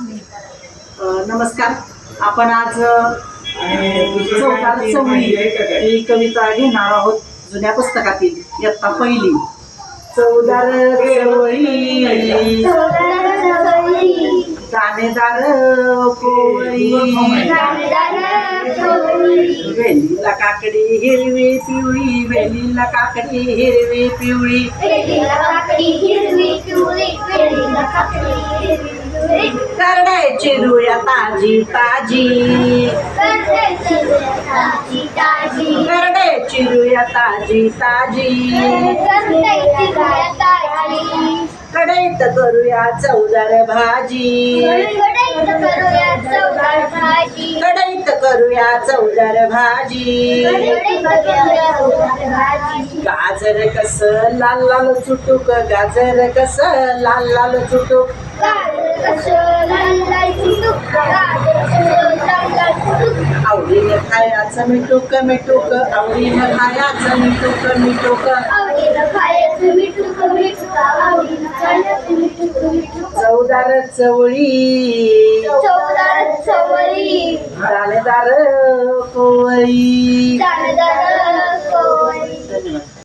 नमस्कार. आपण आज चौदार चवळी ही कविता घेणार आहोत जुन्या पुस्तकातील इयत्ता पहिली. चौदार चवळी दाणेदार कोवळी वेलीला काकडी हिरवी पिवळी वेलीला काकडी हिरवी पिवळी करडे चिरूया ताजी ताजी करडे चिरूया ताजी ताजी कढईत करूया चवदार भाजी कढईत करूया चवदार भाजी गाजर कस लाल लाल चुटुक गाजर कस लाल लाल चुटुक आवडीने खायचं मिठूक मिठूक आवडीने खायचं मिठूक मिठूक चवदार चवळी दाणेदार कोवळी